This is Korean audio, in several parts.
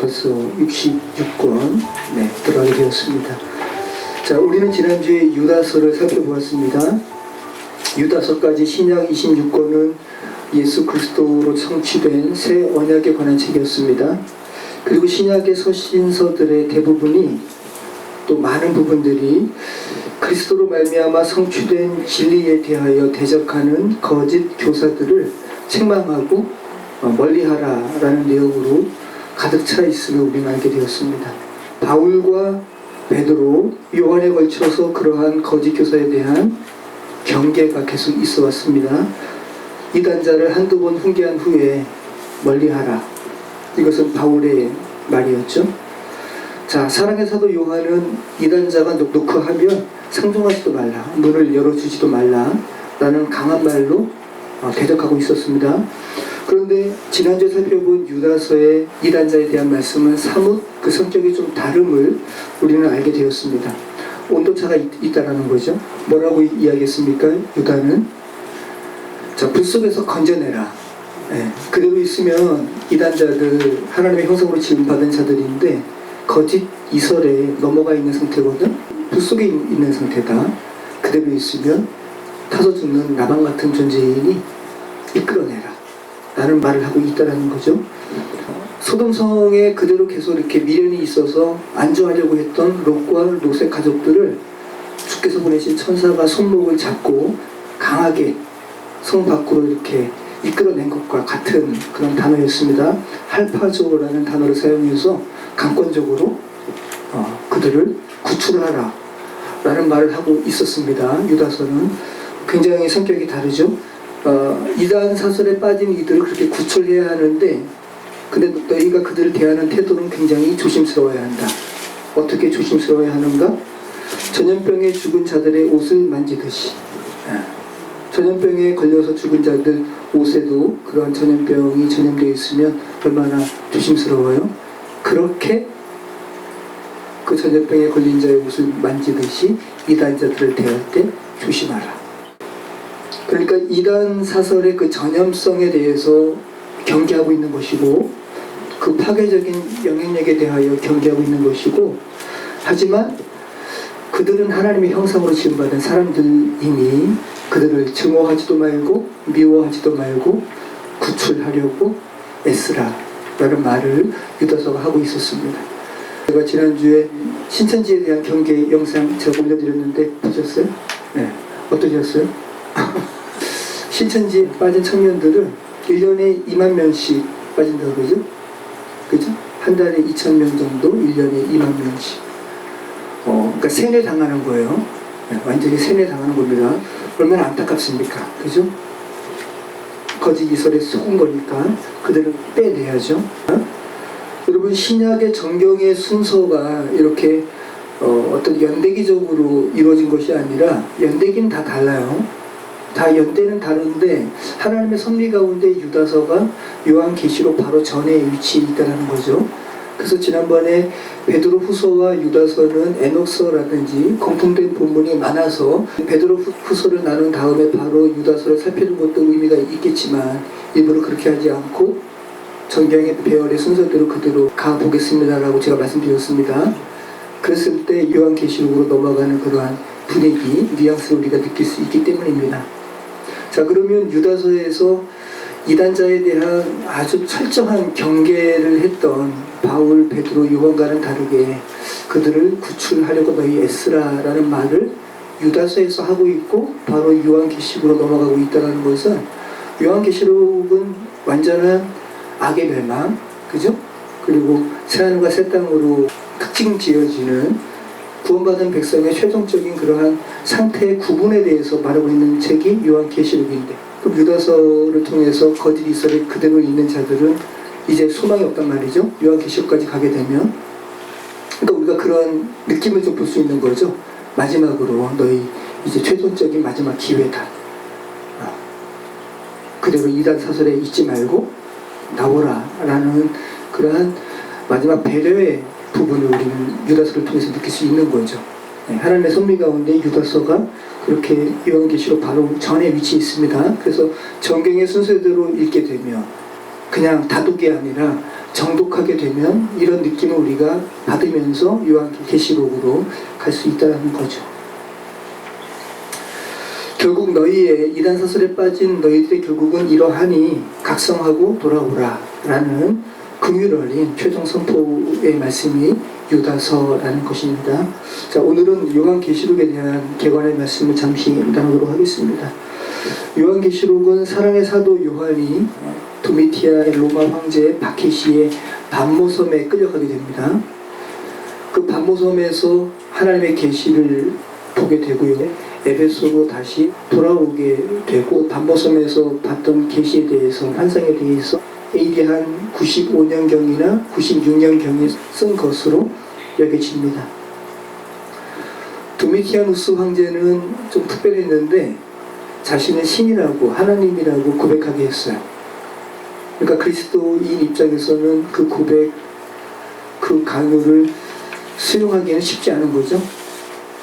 벌써 66권 들어가게 되었습니다. 자, 우리는 지난주에 유다서를 살펴보았습니다. 유다서까지 신약 26권은 예수 그리스도로 성취된 새 언약에 관한 책이었습니다. 그리고 신약의 서신서들의 대부분이 또 많은 부분들이 그리스도로 말미암아 성취된 진리에 대하여 대적하는 거짓 교사들을 책망하고 멀리하라라는 내용으로 가득 차 있음을 우리는 알게 되었습니다. 바울과 베드로, 요한에 걸쳐서 그러한 거짓 교사에 대한 경계가 계속 있어 왔습니다. 이단자를 한두 번 훈계한 후에 멀리하라. 이것은 바울의 말이었죠. 자, 사랑의 사도 요한은 이단자가 노크하면 상종하지도 말라, 문을 열어주지도 말라 라는 강한 말로 대적하고 있었습니다. 그런데 지난주에 살펴본 유다서의 이단자에 대한 말씀은 사뭇 그 성격이 좀 다름을 우리는 알게 되었습니다. 온도차가 있다라는 거죠. 뭐라고 이야기했습니까? 유다는 자, 불 속에서 건져내라. 그대로 있으면 이단자들 하나님의 형상으로 지음받은 자들인데 거짓 이설에 넘어가 있는 상태거든. 불 속에 있는 상태다. 그대로 있으면 타서 죽는 나방 같은 존재이니 이끌어내라 라는 말을 하고 있다는 거죠. 소돔성에 그대로 계속 이렇게 미련이 있어서 안주하려고 했던 롯과 롯의 가족들을 주께서 보내신 천사가 손목을 잡고 강하게 성 밖으로 이렇게 이끌어낸 것과 같은 그런 단어였습니다. 할파조라는 단어를 사용해서 강권적으로 그들을 구출하라 라는 말을 하고 있었습니다. 유다서는 굉장히 성격이 다르죠. 이단 사설에 빠진 이들을 그렇게 구출해야 하는데 근데 너희가 그들을 대하는 태도는 굉장히 조심스러워야 한다. 어떻게 조심스러워야 하는가? 전염병에 죽은 자들의 옷을 만지듯이. 전염병에 걸려서 죽은 자들 옷에도 그런 전염병이 전염되어 있으면 얼마나 조심스러워요. 그렇게 그 전염병에 걸린 자의 옷을 만지듯이 이단자들을 대할 때 조심하라. 그러니까 이단 사설의 그 전염성에 대해서 경계하고 있는 것이고 그 파괴적인 영향력에 대하여 경계하고 있는 것이고, 하지만 그들은 하나님의 형상으로 지음받은 사람들이니 그들을 증오하지도 말고 미워하지도 말고 구출하려고 애쓰라 라는 말을 유다서가 하고 있었습니다. 제가 지난주에 신천지에 대한 경계 영상 제가 올려드렸는데 보셨어요? 네. 어떠셨어요? 신천지에 빠진 청년들은 1년에 2만 명씩 빠진다고 그러죠? 그죠? 한 달에 2,000명 정도, 1년에 2만 명씩. 그러니까 세뇌 당하는 거예요. 네, 완전히 세뇌 당하는 겁니다. 얼마나 안타깝습니까? 그죠? 거짓 이설에 속은 거니까 그들은 빼내야죠. 여러분, 신약의 정경의 순서가 이렇게 어떤 연대기적으로 이루어진 것이 아니라, 연대기는 다 달라요. 다 연대는 다른데 하나님의 섭리 가운데 유다서가 요한계시록 바로 전에 위치해 있다는 거죠. 그래서 지난번에 베드로 후서와 유다서는 에녹서라든지 공통된 본문이 많아서 베드로 후서를 나눈 다음에 바로 유다서를 살펴준 것도 의미가 있겠지만 일부러 그렇게 하지 않고 정경의 배열의 순서대로 그대로 가보겠습니다라고 제가 말씀드렸습니다. 그랬을 때 요한계시록으로 넘어가는 그러한 분위기, 뉘앙스를 우리가 느낄 수 있기 때문입니다. 자, 그러면 유다서에서 이단자에 대한 아주 철저한 경계를 했던 바울, 베드로, 요한과는 다르게 그들을 구출하려고 너희 애쓰라라는 말을 유다서에서 하고 있고 바로 요한계시록으로 넘어가고 있다는 것은, 요한계시록은 완전한 악의 멸망, 그죠? 그리고 새하늘과 새 땅으로 특징 지어지는 구원받은 백성의 최종적인 그러한 상태의 구분에 대해서 말하고 있는 책이 요한계시록인데, 그럼 유다서를 통해서 거짓 이설에 그대로 있는 자들은 이제 소망이 없단 말이죠. 요한계시록까지 가게 되면. 그러니까 우리가 그런 느낌을 좀 볼 수 있는 거죠. 마지막으로 너희 이제 최종적인 마지막 기회다. 그대로 이단 사설에 있지 말고 나오라 라는 그러한 마지막 배려의 부분을 우리는 유다서를 통해서 느낄 수 있는 거죠. 하나님의 섭리 가운데 유다서가 그렇게 요한계시록 바로 전에 위치해 있습니다. 그래서 정경의 순서대로 읽게 되면 그냥 다독이 아니라 정독하게 되면 이런 느낌을 우리가 받으면서 요한계시록으로 갈 수 있다는 거죠. 결국 너희의 이단사설에 빠진 너희들의 결국은 이러하니 각성하고 돌아오라 라는 긍휼 어린 최종 선포의 말씀이 유다서라는 것입니다. 자, 오늘은 요한계시록에 대한 개관의 말씀을 잠시 나누도록 하겠습니다. 요한계시록은 사랑의 사도 요한이 도미티아의 로마 황제 바케시의 반모섬에 끌려가게 됩니다. 그 반모섬에서 하나님의 계시를 보게 되고요. 에베소로 다시 돌아오게 되고 반모섬에서 봤던 계시에 대해서 환상에 대해서 AD 한 95년경이나 96년경에 쓴 것으로 여겨집니다. 도미티아누스 황제는 좀 특별했는데 자신을 신이라고 하나님이라고 고백하게 했어요. 그러니까 그리스도인 입장에서는 그 고백, 그 강요를 수용하기는 쉽지 않은 거죠.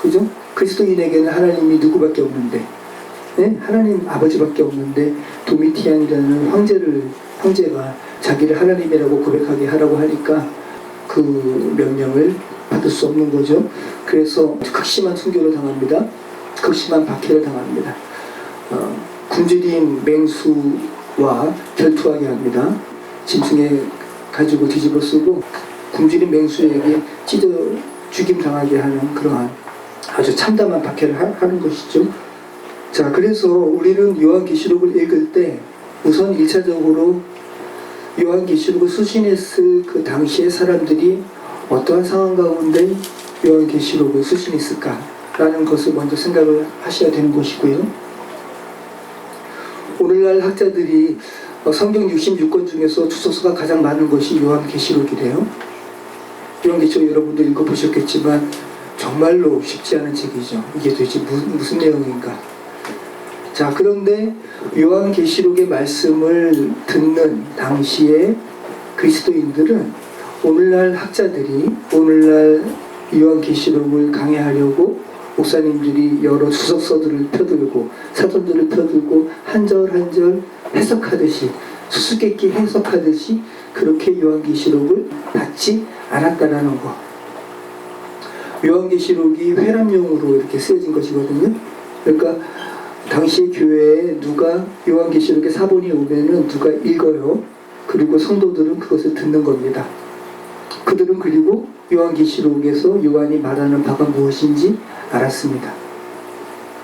그죠? 그리스도인에게는 하나님이 누구밖에 없는데, 네? 하나님 아버지밖에 없는데 도미티안이라는 황제가 자기를 하나님이라고 고백하게 하라고 하니까 그 명령을 받을 수 없는 거죠. 그래서 극심한 순교를 당합니다. 극심한 박해를 당합니다. 굶주린 맹수와 결투하게 합니다. 짐승에 가지고 뒤집어 쓰고 굶주린 맹수에게 찢어 죽임 당하게 하는 그러한 아주 참담한 박해를 하는 것이죠. 자, 그래서 우리는 요한계시록을 읽을 때 우선 1차적으로 요한계시록을 수신했을 그 당시의 사람들이 어떠한 상황 가운데 요한계시록을 수신했을까라는 것을 먼저 생각을 하셔야 되는 것이고요. 오늘날 학자들이 성경 66권 중에서 주소서가 가장 많은 것이 요한계시록이래요. 요한계시록 여러분도 읽어보셨겠지만 정말로 쉽지 않은 책이죠. 이게 도대체 무슨 내용인가. 자, 그런데 요한계시록의 말씀을 듣는 당시에 그리스도인들은 오늘날 학자들이 오늘날 요한계시록을 강해하려고 목사님들이 여러 주석서들을 펴들고 사전들을 펴들고 한 절 한 절 해석하듯이 수수께끼 해석하듯이 그렇게 요한계시록을 받지 않았다라는 거. 요한계시록이 회람용으로 이렇게 쓰여진 것이거든요. 그러니까 당시 교회에 누가 요한계시록의 사본이 오면은 누가 읽어요. 그리고 성도들은 그것을 듣는 겁니다. 그들은 그리고 요한계시록에서 요한이 말하는 바가 무엇인지 알았습니다.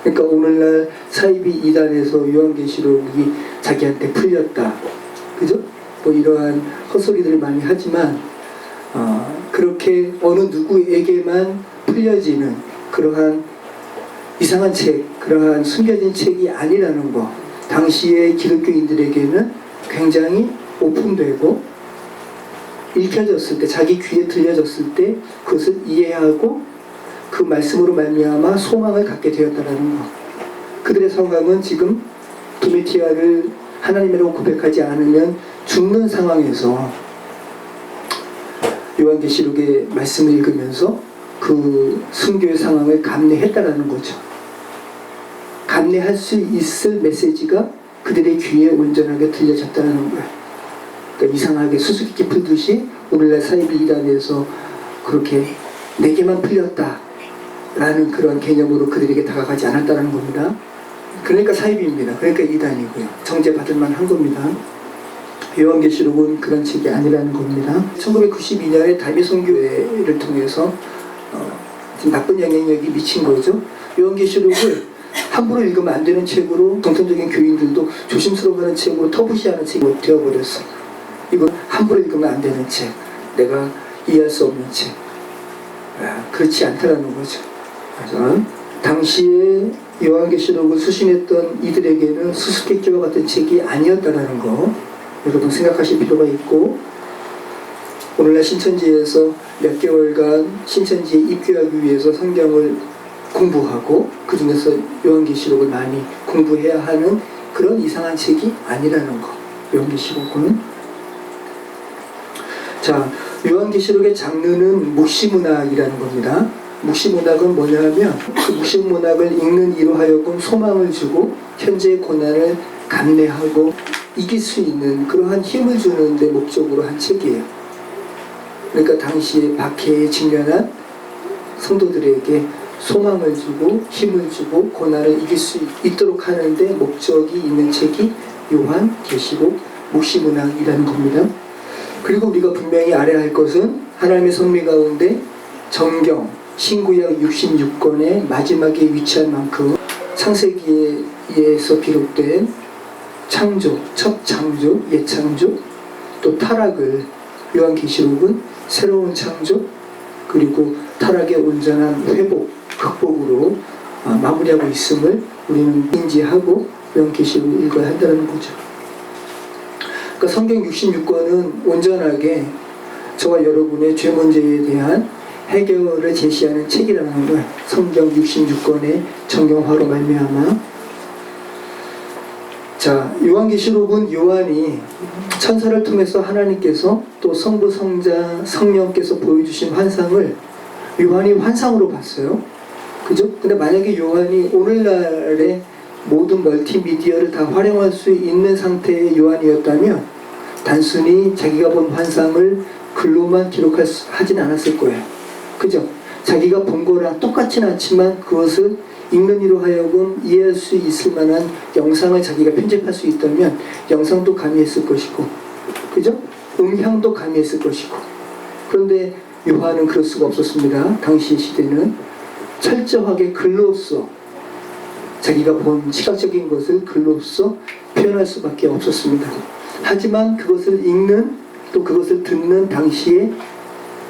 그러니까 오늘날 사이비 이단에서 요한계시록이 자기한테 풀렸다. 그죠? 뭐 이러한 헛소리들을 많이 하지만 그렇게 어느 누구에게만 풀려지는 그러한 이상한 책, 그러한 숨겨진 책이 아니라는 거. 당시의 기독교인들에게는 굉장히 오픈되고 읽혀졌을 때, 자기 귀에 들려졌을 때 그것을 이해하고 그 말씀으로 말미암아 소망을 갖게 되었다는 거. 그들의 상황은 지금 도미티아를 하나님이라고 고백하지 않으면 죽는 상황에서 요한계시록의 말씀을 읽으면서 그 순교의 상황을 감내했다라는 거죠. 감내할 수 있을 메시지가 그들의 귀에 온전하게 들려졌다는 거예요. 그러니까 이상하게 수수께끼 풀듯이 오늘날 사이비 이단에서 그렇게 내게만 풀렸다 라는 그런 개념으로 그들에게 다가가지 않았다는 겁니다. 그러니까 사이비입니다. 그러니까 이단이고요. 정죄받을 만한 겁니다. 요한계시록은 그런 책이 아니라는 겁니다. 1992년에 다미선교회를 통해서 나쁜 영향력이 미친 거죠. 요한계시록을 함부로 읽으면 안 되는 책으로 정통적인 교인들도 조심스러워하는 책으로 터부시하는 책이 되어버렸어요. 이건 함부로 읽으면 안 되는 책, 내가 이해할 수 없는 책. 그렇지 않다라는 거죠. 그래서 당시에 요한계시록을 수신했던 이들에게는 수수께끼와 같은 책이 아니었다라는 거 여러분 생각하실 필요가 있고, 오늘날 신천지에서 몇 개월간 신천지에 입교하기 위해서 성경을 공부하고 그 중에서 요한계시록을 많이 공부해야 하는 그런 이상한 책이 아니라는 거. 요한계시록은 자, 요한계시록의 장르는 묵시문학이라는 겁니다. 묵시문학은 뭐냐 하면 그 묵시문학을 읽는 이로 하여금 소망을 주고 현재의 고난을 감내하고 이길 수 있는 그러한 힘을 주는 데 목적으로 한 책이에요. 그러니까 당시에 박해에 직면한 성도들에게 소망을 주고 힘을 주고 고난을 이길 수 있도록 하는데 목적이 있는 책이 요한계시록 묵시문학이라는 겁니다. 그리고 우리가 분명히 알아야 할 것은 하나님의 섭리 가운데 정경 신구약 66권의 마지막에 위치할 만큼 창세기에서 비롯된 창조, 첫 창조, 예창조, 또 타락을 요한계시록은 새로운 창조, 그리고 타락의 온전한 회복, 극복으로 마무리하고 있음을 우리는 인지하고 요한계시록을 읽어야 한다는 거죠. 그러니까 성경 66권은 온전하게 저와 여러분의 죄 문제에 대한 해결을 제시하는 책이라는 걸 성경 66권의 정경화로 말미암아. 자, 요한계시록은 요한이 천사를 통해서 하나님께서 또 성부, 성자, 성령께서 보여주신 환상을 요한이 환상으로 봤어요. 그죠? 근데 만약에 요한이 오늘날의 모든 멀티미디어를 다 활용할 수 있는 상태의 요한이었다면 단순히 자기가 본 환상을 글로만 기록하진 않았을 거예요. 그죠? 자기가 본 거랑 똑같진 않지만 그것을 읽는 이로 하여금 이해할 수 있을 만한 영상을 자기가 편집할 수 있다면 영상도 가미했을 것이고, 그죠? 음향도 가미했을 것이고. 그런데 요한은 그럴 수가 없었습니다. 당시 시대는 철저하게 글로써 자기가 본 시각적인 것을 글로써 표현할 수밖에 없었습니다. 하지만 그것을 읽는 또 그것을 듣는 당시의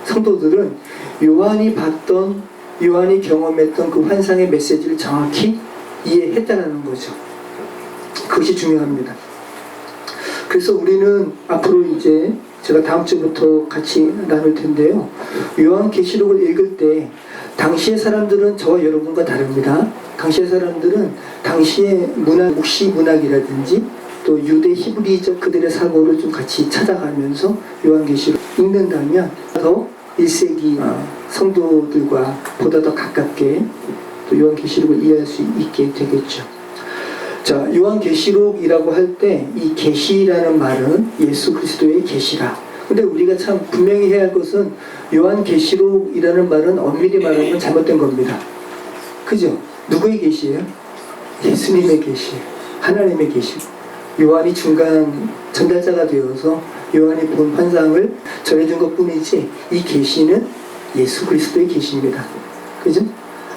성도들은 요한이 봤던, 요한이 경험했던 그 환상의 메시지를 정확히 이해했다는 거죠. 그것이 중요합니다. 그래서 우리는 앞으로 이제 제가 다음 주부터 같이 나눌 텐데요. 요한계시록을 읽을 때 당시의 사람들은 저와 여러분과 다릅니다. 당시의 사람들은 당시의 문학, 묵시 문학이라든지 또 유대 히브리적 그들의 사고를 좀 같이 찾아가면서 요한계시록 읽는다면 더 1세기 성도들과 보다 더 가깝게 또 요한계시록을 이해할 수 있게 되겠죠. 자, 요한계시록이라고 할 때 이 계시라는 말은 예수 그리스도의 계시라. 근데 우리가 참 분명히 해야 할 것은 요한계시록이라는 말은 엄밀히 말하면 잘못된 겁니다. 그죠? 누구의 계시예요? 예수님의 계시예요. 하나님의 계시. 요한이 중간 전달자가 되어서 요한이 본 환상을 전해준 것 뿐이지 이 계시는 예수 그리스도의 계시입니다. 그죠?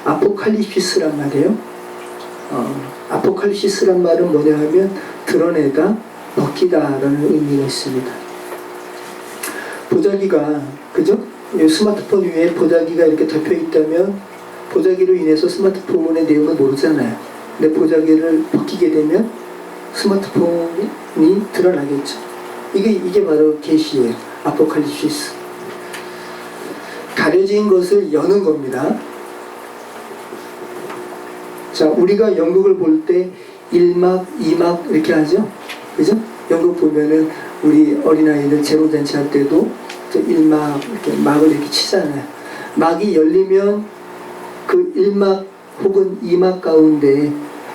아포칼립시스란 말이에요. 아포칼립시스란 말은 뭐냐 하면 드러내다, 벗기다라는 의미가 있습니다. 보자기가, 그죠? 스마트폰 위에 보자기가 이렇게 덮여 있다면 보자기로 인해서 스마트폰의 내용을 모르잖아요. 근데 보자기를 벗기게 되면 스마트폰이 드러나겠죠. 이게 바로 계시예요. 아포칼립시스. 가려진 것을 여는 겁니다. 자, 우리가 연극을 볼 때 1막, 2막 이렇게 하죠. 그죠? 연극 보면은 우리 어린아이들 제로잔치 할 때도 1막 이렇게 막을 이렇게 치잖아요. 막이 열리면 그 1막 혹은 2막 가운데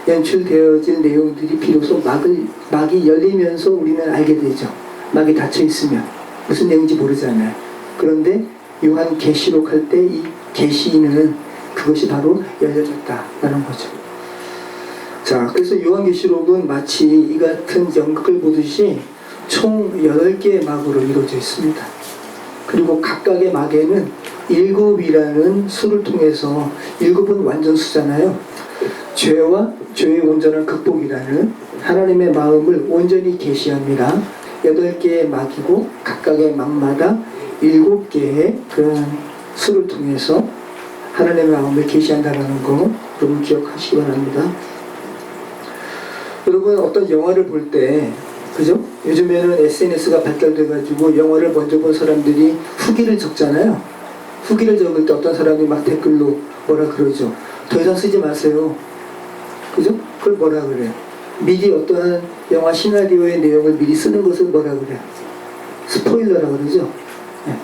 연출되어질 내용들이 비로소 막이 열리면서 우리는 알게 되죠. 막이 닫혀 있으면 무슨 내용인지 모르잖아요. 그런데 요한 계시록 할 때 이 계시는 그것이 바로 열려졌다라는 거죠. 자, 그래서 요한계시록은 마치 이 같은 연극을 보듯이 총 8개의 막으로 이루어져 있습니다. 그리고 각각의 막에는 7이라는 수를 통해서 7은 완전수잖아요. 죄와 죄의 온전한 극복이라는 하나님의 마음을 온전히 계시합니다. 8개의 막이고 각각의 막마다 7개의 그런 수를 통해서 하나님의 마음을 계시한다는 거 여러분 기억하시기 바랍니다. 여러분 어떤 영화를 볼 때, 그죠? 요즘에는 SNS가 발달돼가지고 영화를 먼저 본 사람들이 후기를 적잖아요. 후기를 적을 때 어떤 사람이 막 댓글로 뭐라 그러죠. 더 이상 쓰지 마세요. 그죠? 그걸 뭐라 그래요? 미리 어떠한 영화 시나리오의 내용을 미리 쓰는 것을 뭐라 그래요? 스포일러라 그러죠. 네.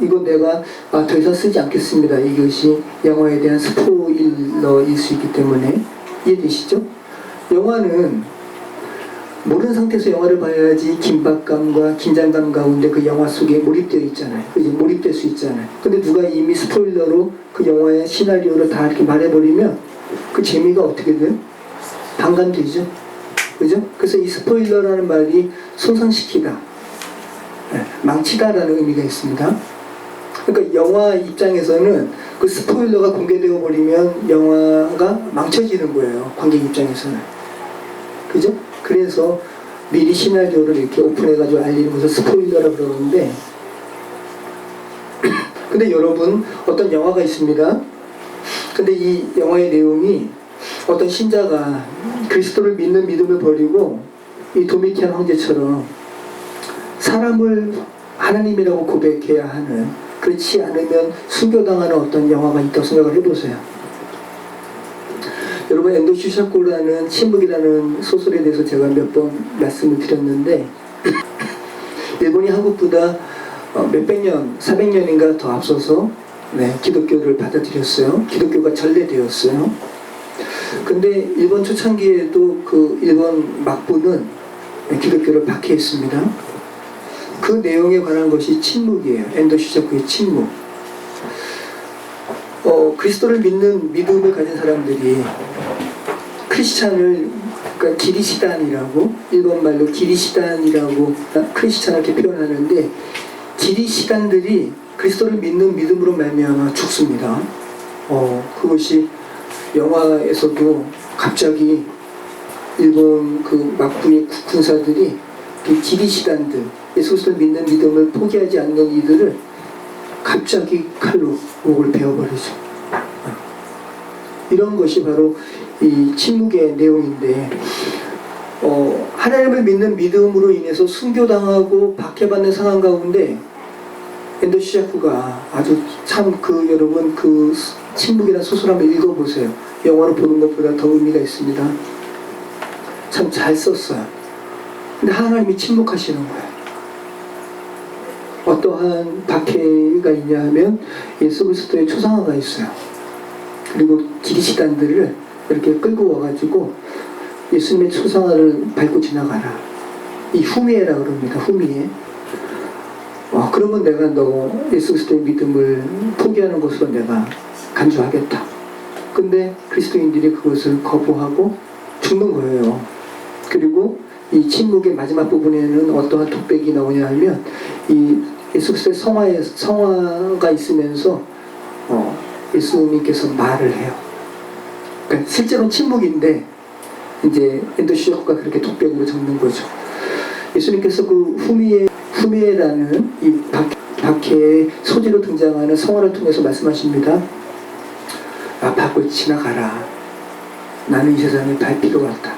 이거 내가 더 이상 쓰지 않겠습니다. 이것이 영화에 대한 스포일러일 수 있기 때문에. 이해되시죠? 영화는 모르는 상태에서 영화를 봐야지 긴박감과 긴장감 가운데 그 영화 속에 몰입되어 있잖아요. 이제 몰입될 수 있잖아요. 근데 누가 이미 스포일러로 그 영화의 시나리오를 다 이렇게 말해버리면 그 재미가 어떻게 돼요? 반감되죠. 그죠? 그래서 이 스포일러라는 말이 손상시키다, 망치다라는 의미가 있습니다. 그러니까 영화 입장에서는 그 스포일러가 공개되어 버리면 영화가 망쳐지는 거예요. 관객 입장에서는. 그죠? 그래서 미리 시나리오를 이렇게 오픈해가지고 알리는 것을 스포일러라고 그러는데, 근데 여러분, 어떤 영화가 있습니다. 근데 이 영화의 내용이 어떤 신자가 그리스도를 믿는 믿음을 버리고 이 도미티안 황제처럼 사람을 하나님이라고 고백해야 하는, 그렇지 않으면 순교당하는 어떤 영화가 있다고 생각을 해보세요. 여러분, 엔도 슈샤코라는 침묵이라는 소설에 대해서 제가 몇 번 말씀을 드렸는데, 일본이 한국보다 몇백 년, 400년인가 더 앞서서 기독교를 받아들였어요. 기독교가 전래되었어요. 근데 일본 초창기에도 그 일본 막부는 기독교를 박해했습니다. 그 내용에 관한 것이 침묵이에요. 엔도 슈샤코의 침묵. 그리스도를 믿는 믿음을 가진 사람들이 크리스찬을, 그러니까 기리시단이라고, 일본 말로 기리시단이라고 크리스찬을 이렇게 표현하는데, 기리시단들이 그리스도를 믿는 믿음으로 말미암아 죽습니다. 그것이 영화에서도 갑자기 일본 그 막부의 군사들이 그 기리시단들, 예수 그리스도를 믿는 믿음을 포기하지 않는 이들을 갑자기 칼로 목을 베어버리죠. 이런 것이 바로 이 침묵의 내용인데, 하나님을 믿는 믿음으로 인해서 순교당하고 박해받는 상황 가운데 엔도 슈샤코가 아주 참 여러분 그 침묵이라는 소설 한번 읽어보세요. 영화로 보는 것보다 더 의미가 있습니다. 참 잘 썼어요. 근데 하나님이 침묵하시는 거예요. 어떠한 박해가 있냐 하면 예수 그리스도의 초상화가 있어요. 그리고 기리시단들을 이렇게 끌고 와가지고 예수님의 초상화를 밟고 지나가라. 이 후미에라 그럽니다. 후미에. 그러면 내가 너 예수 그리스도의 믿음을 포기하는 것으로 내가 간주하겠다. 근데 그리스도인들이 그것을 거부하고 죽는 거예요. 그리고 이 침묵의 마지막 부분에는 어떠한 독백이 나오냐 하면 이 예수 그리스도의 성화가 있으면서 예수님께서 말을 해요. 그러니까 실제로는 침묵인데 이제 엔도 슈샤코가 그렇게 독백으로 적는 거죠. 예수님께서 그 후미에라는 이 박해의 소재로 등장하는 성화를 통해서 말씀하십니다. 밖을 지나가라. 나는 이 세상에 갈 필요가 없다.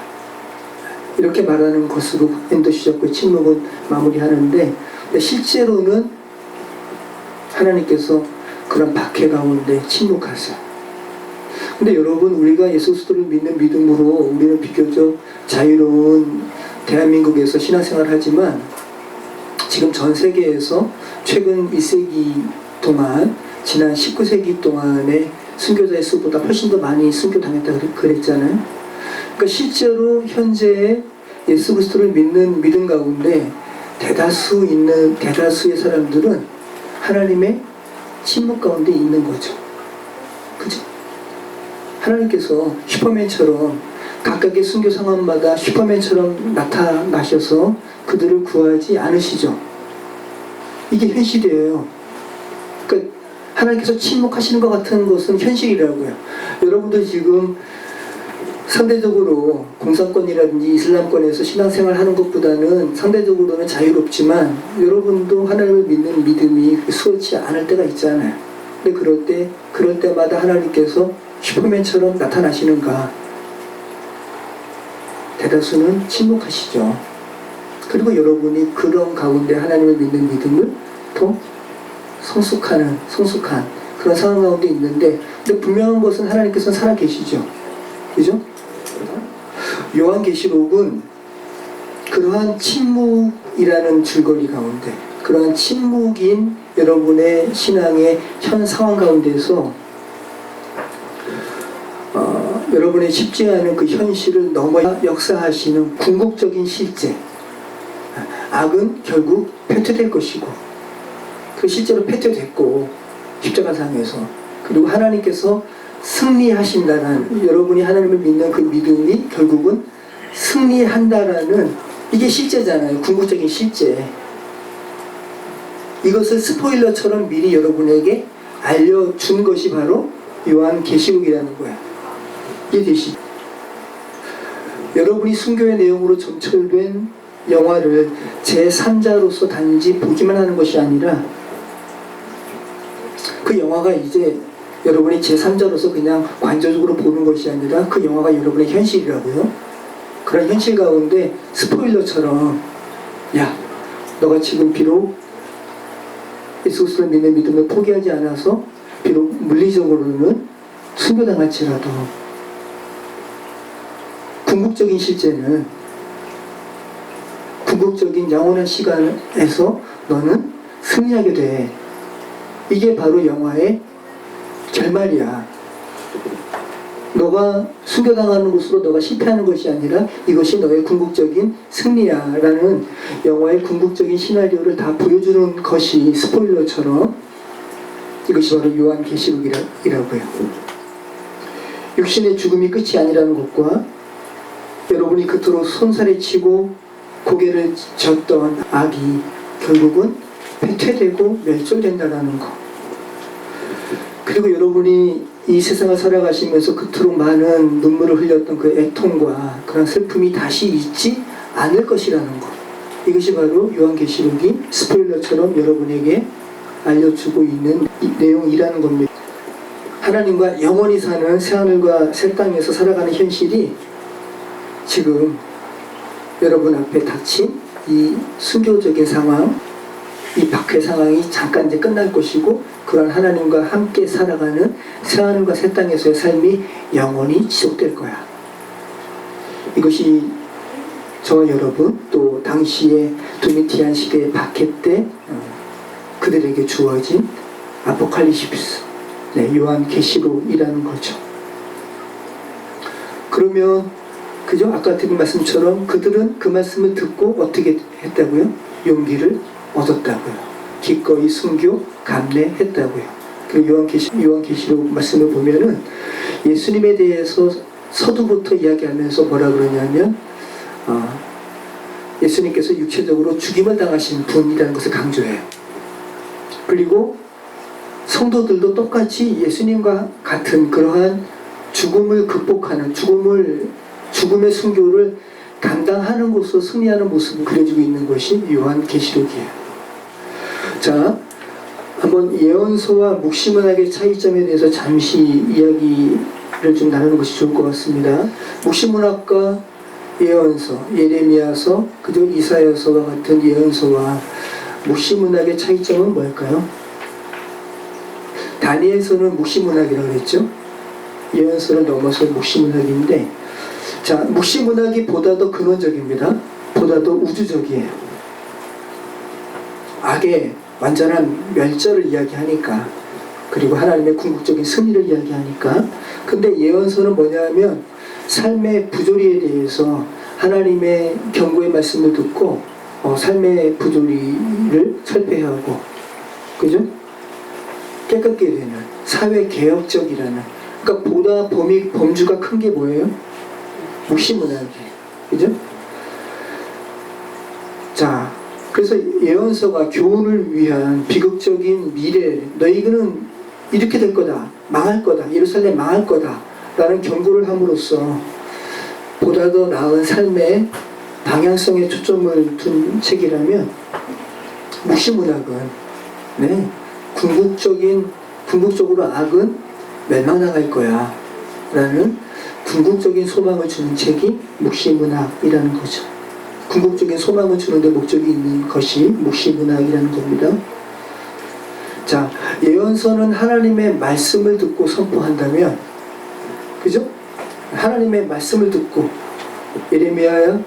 이렇게 말하는 것으로 엔도 슈샤코의 침묵은 마무리하는데, 실제로는 하나님께서 그런 박해 가운데 침묵하세요. 근데 여러분, 우리가 예수 그리스도를 믿는 믿음으로 우리는 비교적 자유로운 대한민국에서 신앙생활을 하지만, 지금 전 세계에서 최근 1세기 동안, 지난 19세기 동안의 순교자의 수보다 훨씬 더 많이 순교당했다고 그랬잖아요. 그러니까 실제로 현재 예수 그리스도를 믿는 믿음 가운데 대다수의 사람들은 하나님의 침묵 가운데 있는 거죠. 그죠? 하나님께서 슈퍼맨처럼 각각의 순교 상황마다 슈퍼맨처럼 나타나셔서 그들을 구하지 않으시죠. 이게 현실이에요. 그러니까 하나님께서 침묵하시는 것 같은 것은 현실이라고요. 여러분들 지금 상대적으로 공산권이라든지 이슬람권에서 신앙생활 하는 것보다는 상대적으로는 자유롭지만, 여러분도 하나님을 믿는 믿음이 수월치 않을 때가 있잖아요. 근데 그럴 때마다 하나님께서 슈퍼맨처럼 나타나시는가? 대다수는 침묵하시죠. 그리고 여러분이 그런 가운데 하나님을 믿는 믿음을 더 성숙한 그런 상황 가운데 있는데, 근데 분명한 것은 하나님께서는 살아계시죠. 그죠? 요한계시록은 그러한 침묵이라는 줄거리 가운데, 그러한 침묵인 여러분의 신앙의 현 상황 가운데서 여러분의 쉽지 않은 그 현실을 넘어 역사하시는 궁극적인 실제. 악은 결국 패퇴될 것이고, 그 실제로 패퇴됐고 십자가상에서, 그리고 하나님께서 승리하신다는, 여러분이 하나님을 믿는 그 믿음이 결국은 승리한다라는, 이게 실제잖아요. 궁극적인 실제. 이것을 스포일러처럼 미리 여러분에게 알려준 것이 바로 요한계시록이라는 거야. 이해되시죠? 여러분이 순교의 내용으로 점철된 영화를 제3자로서 단지 보기만 하는 것이 아니라, 그 영화가 이제 여러분이 제3자로서 그냥 관조적으로 보는 것이 아니라 그 영화가 여러분의 현실이라고요. 그런 현실 가운데 스포일러처럼, 야, 너가 지금 비록 예수 그리스도를 믿는 믿음을 포기하지 않아서 비록 물리적으로는 순교당할지라도 궁극적인 실제는, 궁극적인 영원한 시간에서 너는 승리하게 돼. 이게 바로 영화의 결말이야. 너가 순교당하는 것으로 너가 실패하는 것이 아니라 이것이 너의 궁극적인 승리야 라는 영화의 궁극적인 시나리오를 다 보여주는 것이 스포일러처럼, 이것이 바로 요한계시록이라고요. 육신의 죽음이 끝이 아니라는 것과 여러분이 그토록 손살에 치고 고개를 젓던 악이 결국은 패퇴되고 멸절된다는 것. 그리고 여러분이 이 세상을 살아가시면서 그토록 많은 눈물을 흘렸던 그 애통과 그런 슬픔이 다시 있지 않을 것이라는 것. 이것이 바로 요한계시록이 스포일러처럼 여러분에게 알려주고 있는 내용이라는 겁니다. 하나님과 영원히 사는 새하늘과 새 땅에서 살아가는 현실이 지금 여러분 앞에 닥친 이 순교적인 상황, 이 박해 상황이 잠깐 이제 끝날 것이고, 그런 하나님과 함께 살아가는 새하늘과 새 땅에서의 삶이 영원히 지속될 거야. 이것이 저와 여러분, 또 당시의 도미티안 시대의 박해 때 그들에게 주어진 아포칼리십스, 요한계시록이라는 거죠. 그러면 그죠? 아까 드린 말씀처럼 그들은 그 말씀을 듣고 어떻게 했다고요? 용기를 얻었다고요. 기꺼이 순교, 감내했다고요. 그리고 요한계시록 말씀을 보면은 예수님에 대해서 서두부터 이야기하면서 뭐라 그러냐면, 예수님께서 육체적으로 죽임을 당하신 분이라는 것을 강조해요. 그리고 성도들도 똑같이 예수님과 같은 그러한 죽음을 극복하는, 죽음의 순교를 감당하는 것으로 승리하는 모습을 그려주고 있는 것이 요한계시록이에요. 자, 한번 예언서와 묵시문학의 차이점에 대해서 잠시 이야기를 좀 나누는 것이 좋을 것 같습니다. 묵시문학과 예언서, 예레미야서, 그저 이사야서와 같은 예언서와 묵시문학의 차이점은 뭘까요? 다니엘서는 묵시문학이라고 그랬죠. 예언서를 넘어서 묵시문학인데, 자, 묵시문학이 보다 더 근원적입니다. 보다 더 우주적이에요. 악의 완전한 멸절을 이야기하니까, 그리고 하나님의 궁극적인 승리를 이야기하니까. 근데 예언서는 뭐냐면 삶의 부조리에 대해서 하나님의 경고의 말씀을 듣고 삶의 부조리를 철폐하고, 그죠? 깨끗게 되는 사회 개혁적이라는, 그러니까 보다 범주가 큰 게 뭐예요? 묵시문학이에요. 그죠? 자, 그래서 예언서가 교훈을 위한 비극적인 미래, 너희는 이렇게 될 거다, 망할 거다, 예루살렘 망할 거다 라는 경고를 함으로써 보다 더 나은 삶의 방향성에 초점을 둔 책이라면, 묵시문학은 궁극적으로 악은 멸망당할 거야 라는 궁극적인 소망을 주는 책이 묵시문학이라는 거죠. 궁극적인 소망을 주는데 목적이 있는 것이 묵시문학이라는 겁니다. 자, 예언서는 하나님의 말씀을 듣고 선포한다면, 그죠? 하나님의 말씀을 듣고, 예레미야야,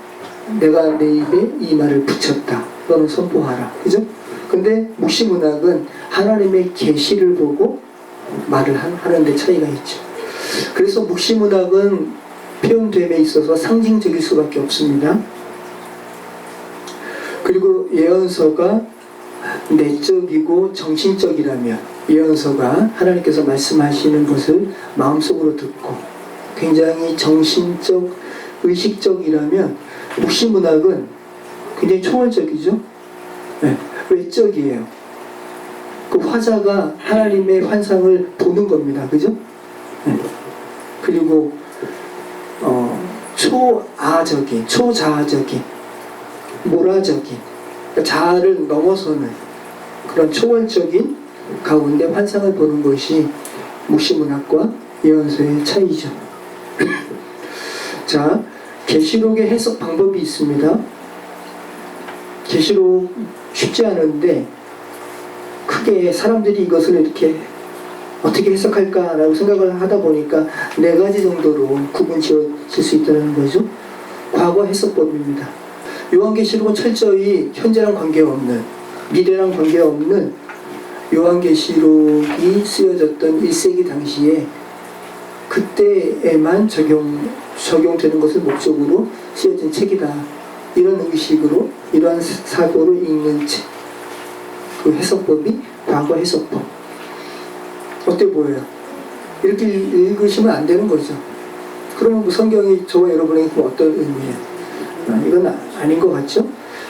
내가 내 입에 이 말을 붙였다, 너는 선포하라, 그죠? 근데 묵시문학은 하나님의 계시를 보고 말을 하는 데 차이가 있죠. 그래서 묵시문학은 표현됨에 있어서 상징적일 수밖에 없습니다. 그리고 예언서가 내적이고 정신적이라면, 예언서가 하나님께서 말씀하시는 것을 마음속으로 듣고 굉장히 정신적, 의식적이라면, 묵시문학은 굉장히 초월적이죠. 네, 외적이에요. 그 화자가 하나님의 환상을 보는 겁니다. 그죠? 네. 그리고 초아적인, 초자아적인, 모라적인, 그러니까 자아를 넘어서는 그런 초월적인 가운데 환상을 보는 것이 묵시문학과 예언서의 차이죠. 자, 계시록의 해석 방법이 있습니다. 계시록 쉽지 않은데 크게 사람들이 이것을 이렇게 어떻게 해석할까라고 생각을 하다 보니까 4가지 정도로 구분 지어질 수 있다는 거죠. 과거 해석법입니다. 요한계시록은 철저히 현재랑 관계없는, 미래랑 관계없는 요한계시록이 쓰여졌던 1세기 당시에 그때에만 적용되는 것을 목적으로 쓰여진 책이다. 이런 의식으로, 이러한 사고로 읽는 책, 그 해석법이 과거 해석법. 어때 보여요? 이렇게 읽으시면 안 되는 거죠. 그러면 뭐 성경이 저와 여러분에게 어떤 의미예요? 이건 아닌 것 같죠?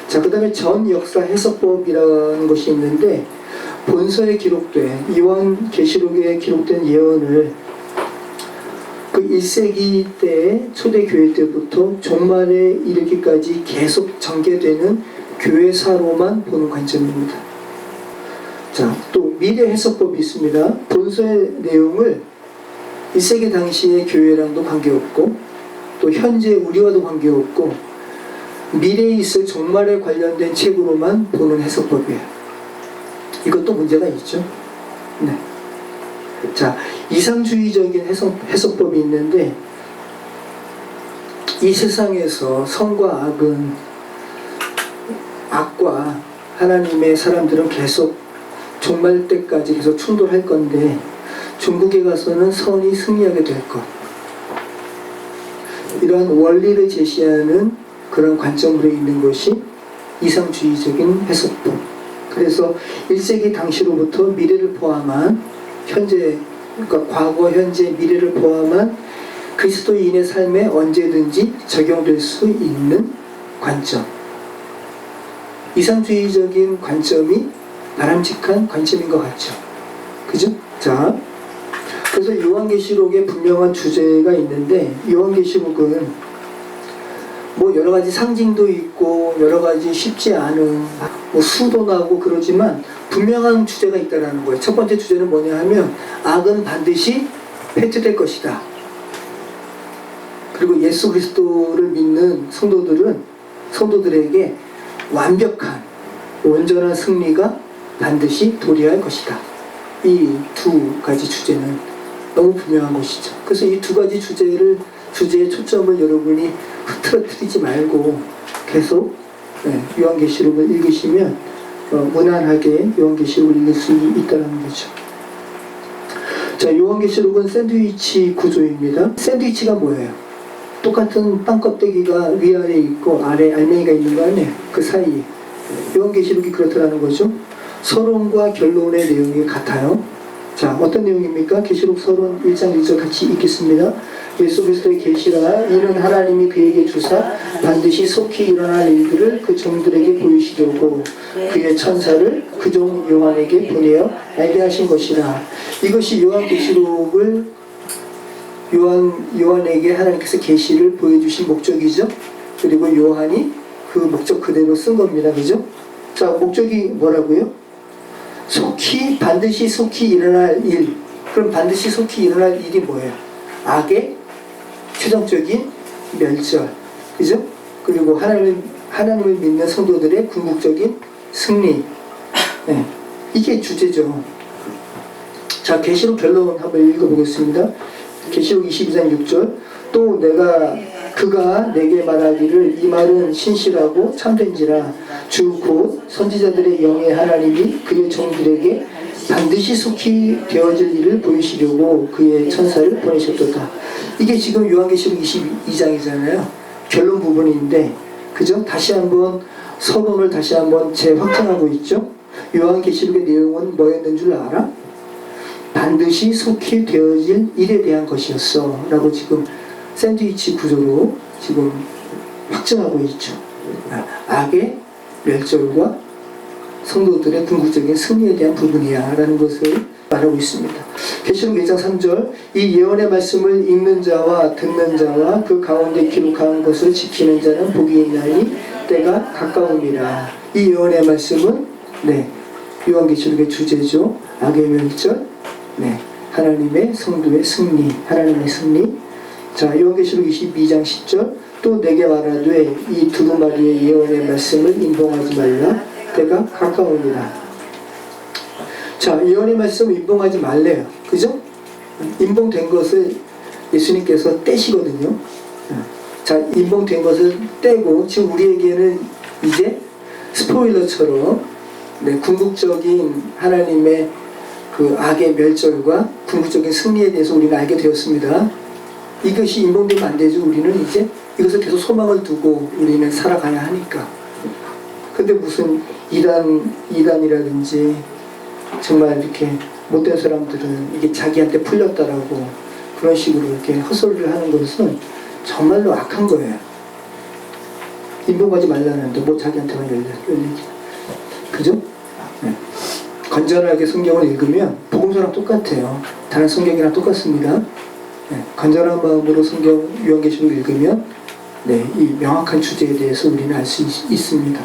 자, 그 다음에 전 역사 해석법이라는 것이 있는데, 본서에 기록된, 요한계시록에 기록된 예언을 그 1세기 때 초대교회 때부터 종말에 이르기까지 계속 전개되는 교회사로만 보는 관점입니다. 자, 또 미래 해석법이 있습니다. 본서의 내용을 1세기 당시의 교회랑도 관계없고, 또 현재 우리와도 관계없고, 미래에 있을 종말에 관련된 책으로만 보는 해석법이에요. 이것도 문제가 있죠. 네. 자, 이상주의적인 해석법이 있는데, 이 세상에서 선과 악은, 악과 하나님의 사람들은 계속 종말 때까지 계속 충돌할 건데, 중국에 가서는 선이 승리하게 될 것. 이러한 원리를 제시하는 그런 관점으로 있는 것이 이상주의적인 해석법. 그래서 1세기 당시로부터 미래를 포함한 현재, 그러니까 과거, 현재, 미래를 포함한 그리스도인의 삶에 언제든지 적용될 수 있는 관점. 이상주의적인 관점이 바람직한 관점인 것 같죠. 그죠? 자, 그래서 요한계시록에 분명한 주제가 있는데, 요한계시록은 뭐 여러 가지 상징도 있고 여러 가지 쉽지 않은 뭐 수도 나고 그러지만 분명한 주제가 있다는 거예요. 첫 번째 주제는 뭐냐 하면, 악은 반드시 폐지될 것이다. 그리고 예수 그리스도를 믿는 성도들에게 완벽한 온전한 승리가 반드시 도래할 것이다. 이 2가지 주제는 너무 분명한 것이죠. 그래서 이 2가지 주제의 초점을 여러분이 흐트러뜨리지 말고 계속 요한계시록을 읽으시면 무난하게 요한계시록을 읽을 수 있다는 거죠. 자, 요한계시록은 샌드위치 구조입니다. 샌드위치가 뭐예요? 똑같은 빵 껍데기가 위아래 있고 아래 알맹이가 있는 거 아니에요? 그 사이에. 요한계시록이 그렇다는 거죠. 서론과 결론의 내용이 같아요. 자, 어떤 내용입니까? 계시록 서론 1장 1절 같이 읽겠습니다. 예수 그리스도의 계시라, 이는 하나님이 그에게 주사 반드시 속히 일어날 일들을 그 종들에게 보이시려고 그의 천사를 그 종 요한에게 보내어 알게 하신 것이라. 이것이 요한계시록을 요한에게 하나님께서 계시를 보여주신 목적이죠. 그리고 요한이 그 목적 그대로 쓴 겁니다. 그죠? 자, 목적이 뭐라고요? 속히, 반드시 속히 일어날 일. 그럼 반드시 속히 일어날 일이 뭐예요? 악의 최종적인 멸절. 그죠? 그리고 하나님을 믿는 성도들의 궁극적인 승리. 네. 이게 주제죠. 자, 계시록 결론 한번 읽어보겠습니다. 계시록 22장 6절. 또 그가 내게 말하기를, 이 말은 신실하고 참된지라, 주 곧 선지자들의 영의 하나님이 그의 종들에게 반드시 속히 되어질 일을 보이시려고 그의 천사를 보내셨도다. 이게 지금 요한계시록 22장이잖아요. 결론 부분인데, 그죠? 다시 한번 서론을 다시 한번 재확정하고 있죠. 요한계시록의 내용은 뭐였는 줄 알아? 반드시 속히 되어질 일에 대한 것이었어 라고 지금 샌드위치 구조로 지금 확증하고 있죠. 악의 멸절과 성도들의 궁극적인 승리에 대한 부분이야 라는 것을 말하고 있습니다. 계시록 1장 3절, 이 예언의 말씀을 읽는 자와 듣는 자와 그 가운데 기록한 것을 지키는 자는 복이 있나니 때가 가까웁니다. 이 예언의 말씀은 요한계시록의 주제죠. 악의 멸절, 하나님의 성도의 승리, 하나님의 승리. 자, 요한계시록 22장 10절, 또 내게 말하되 이 두루마리의 예언의 말씀을 인봉하지 말라. 때가 가까웁니다. 자, 예언의 말씀을 인봉하지 말래요. 그죠? 인봉된 것을 예수님께서 떼시거든요. 자, 인봉된 것을 떼고 지금 우리에게는 이제 스포일러처럼 궁극적인 하나님의 그 악의 멸절과 궁극적인 승리에 대해서 우리는 알게 되었습니다. 이것이 인봉되면 안 되죠. 우리는 이제 이것을 계속 소망을 두고 우리는 살아가야 하니까. 근데 무슨 이단이라든지 정말 이렇게 못된 사람들은 이게 자기한테 풀렸다라고 그런 식으로 이렇게 헛소리를 하는 것은 정말로 악한 거예요. 인봉하지 말라는데 뭐 자기한테만 열리지. 그죠? 건전하게 성경을 읽으면 복음서랑 똑같아요. 다른 성경이랑 똑같습니다. 건전한 마음으로 성경 요한계시록 읽으면 이 명확한 주제에 대해서 우리는 알 수 있습니다.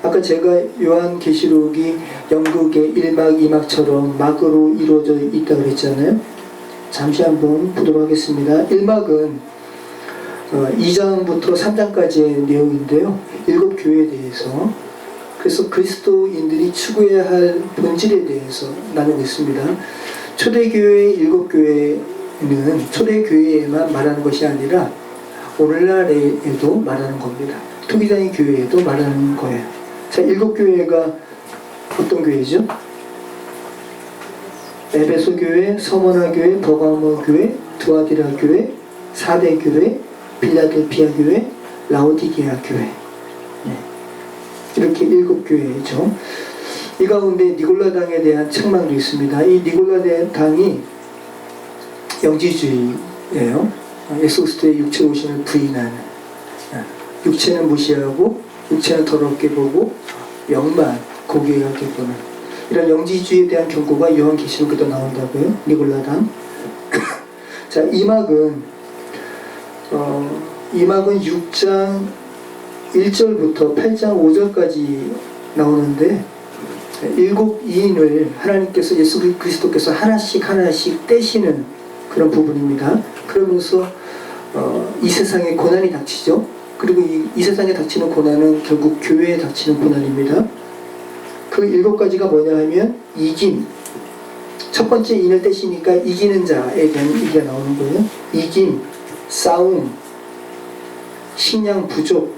아까 제가 요한계시록이 연극의 1막 2막처럼 막으로 이루어져 있다고 그랬잖아요. 잠시 한번 보도록 하겠습니다. 1막은 2장부터 3장까지의 내용인데요. 7교회에 대해서, 그래서 그리스도인들이 추구해야 할 본질에 대해서 나누고 있습니다. 초대교회 7교회는 초대교회에만 말하는 것이 아니라 오늘날에도 말하는 겁니다. 토기장의 교회에도 말하는 거예요. 자, 7교회가 어떤 교회죠? 에베소 교회, 서머나 교회, 버가모 교회, 두아디라 교회, 사대 교회, 빌라델피아 교회, 라오디게아 교회. 이렇게 7교회죠. 이 가운데 니골라당에 대한 책망도 있습니다. 이 니골라당이 영지주의예요. 예수 그리스도의 육체 오심을 부인하는, 육체는 무시하고 육체는 더럽게 보고 영만 고귀하게 보는 이런 영지주의에 대한 경고가 요한계시록에도 나온다고요. 니골라당. 자, 이막은 6장 1절부터 8장 5절까지 나오는데 7인을 하나님께서 예수 그리스도께서 하나씩 떼시는 그런 부분입니다. 그러면서 이 세상에 고난이 닥치죠. 그리고 이 세상에 닥치는 고난은 결국 교회에 닥치는 고난입니다. 그 7가지가 뭐냐 하면 이김, 첫 번째 인을 떼시니까 이기는 자에 대한 얘기가 나오는 거예요. 이김, 싸움, 식량 부족,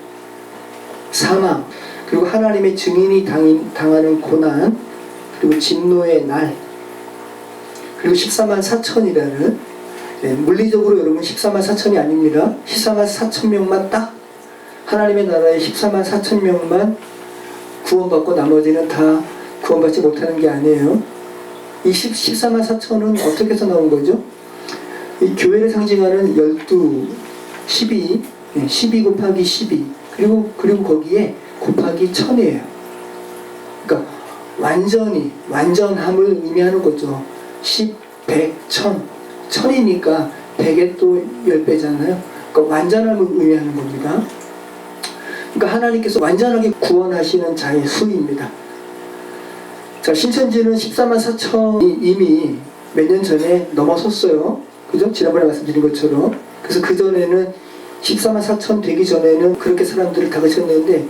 사망, 그리고 하나님의 증인이 당하는 고난, 그리고 진노의 날, 그리고 14만 4천이라는 물리적으로 여러분 14만 4천이 아닙니다. 14만 4천 명만 딱 하나님의 나라에 14만 4천 명만 구원받고 나머지는 다 구원받지 못하는 게 아니에요. 이 14만 4천은 어떻게 해서 나온 거죠? 이 교회를 상징하는 12, 12 곱하기 12 그리고 거기에 곱하기 1000이에요. 그러니까 완전함을 의미하는 거죠. 10, 100, 1000 1000이니까 100에 또 10배잖아요. 그러니까 완전함을 의미하는 겁니다. 그러니까 하나님께서 완전하게 구원하시는 자의 수입니다. 자, 신천지는 14만 4천이 이미 몇 년 전에 넘어섰어요. 그죠? 지난번에 말씀드린 것처럼. 그래서 그전에는 14만 4천 되기 전에는 그렇게 사람들을 다그쳤는데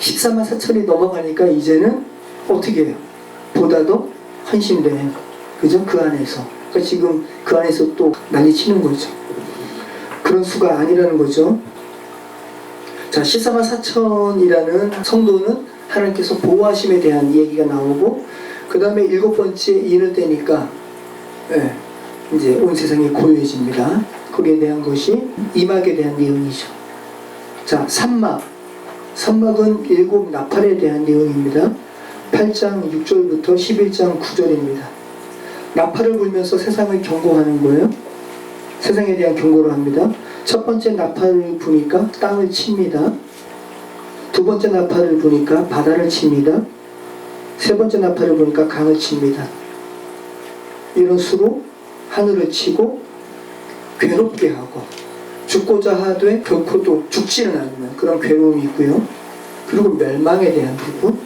14만 4천이 넘어가니까 이제는 어떻게 해요? 보다 더 헌신된, 그죠? 그 안에서. 그러니까 지금 그 안에서 또 난리 치는 거죠. 그런 수가 아니라는 거죠. 자, 14만 4천이라는 성도는 하나님께서 보호하심에 대한 얘기가 나오고, 그 다음에 7번째 인을 떼니까 이제 온 세상이 고요해집니다. 거기에 대한 것이 이막에 대한 내용이죠. 자, 삼막은 7 나팔에 대한 내용입니다. 8장 6절부터 11장 9절입니다. 나팔을 불면서 세상을 경고하는 거예요. 세상에 대한 경고를 합니다. 첫 번째 나팔을 부니까 땅을 칩니다. 두 번째 나팔을 부니까 바다를 칩니다. 세 번째 나팔을 부니까 강을 칩니다. 이런 수로 하늘을 치고 괴롭게 하고 죽고자 하되 결코도 죽지는 않는 그런 괴로움이 있고요. 그리고 멸망에 대한 부분,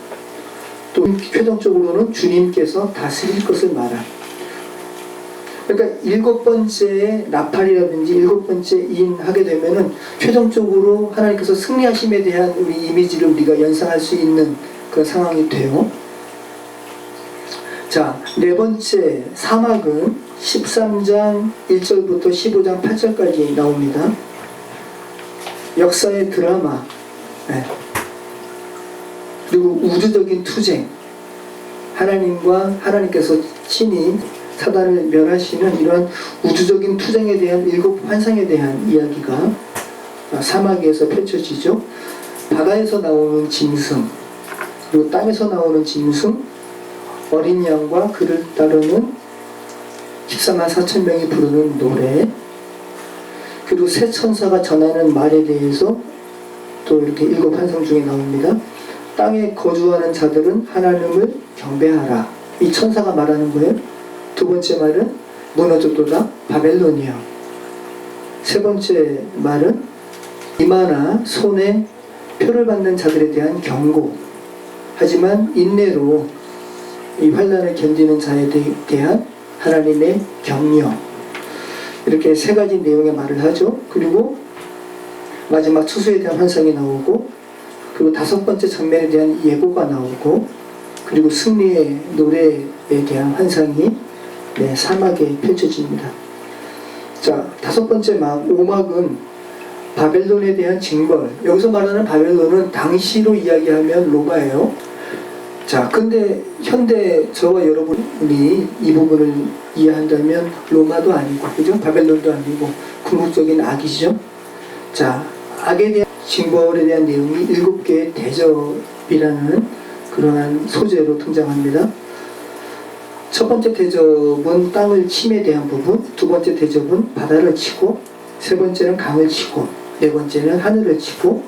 또 최종적으로는 주님께서 다스릴 것을 말합니다. 그러니까 7번째 나팔이라든지 7번째 인 하게 되면은 최종적으로 하나님께서 승리하심에 대한 우리 이미지를 우리가 연상할 수 있는 그런 상황이 돼요. 자, 4번째 사막은 13장 1절부터 15장 8절까지 나옵니다. 역사의 드라마, 그리고 우주적인 투쟁, 하나님께서 친히 사단을 멸하시는 이러한 우주적인 투쟁에 대한 7 환상에 대한 이야기가 사막에서 펼쳐지죠. 바다에서 나오는 짐승, 그리고 땅에서 나오는 짐승, 어린 양과 그를 따르는 14만 4천 명이 부르는 노래, 그리고 새 천사가 전하는 말에 대해서 또 이렇게 7 환상 중에 나옵니다. 땅에 거주하는 자들은 하나님을 경배하라. 이 천사가 말하는 거예요. 두 번째 말은 무너졌도다 바벨론이여. 세 번째 말은 이마나 손에 표를 받는 자들에 대한 경고. 하지만 인내로 이 환난을 견디는 자에 대한 하나님의 격려. 이렇게 3가지 내용의 말을 하죠. 그리고 마지막 추수에 대한 환상이 나오고, 그리고 5번째 장면에 대한 예고가 나오고, 그리고 승리의 노래에 대한 환상이 사막에 펼쳐집니다. 자, 5번째 막, 5막은 바벨론에 대한 징벌. 여기서 말하는 바벨론은 당시로 이야기하면 로마예요. 자, 근데 현대 저와 여러분이 이 부분을 이해한다면 로마도 아니고, 그죠? 바벨론도 아니고 궁극적인 악이죠. 자, 악에 대한 징벌에 대한 내용이 7개의 대접이라는 그러한 소재로 등장합니다. 첫 번째 대접은 땅을 침에 대한 부분, 두 번째 대접은 바다를 치고, 세 번째는 강을 치고, 네 번째는 하늘을 치고,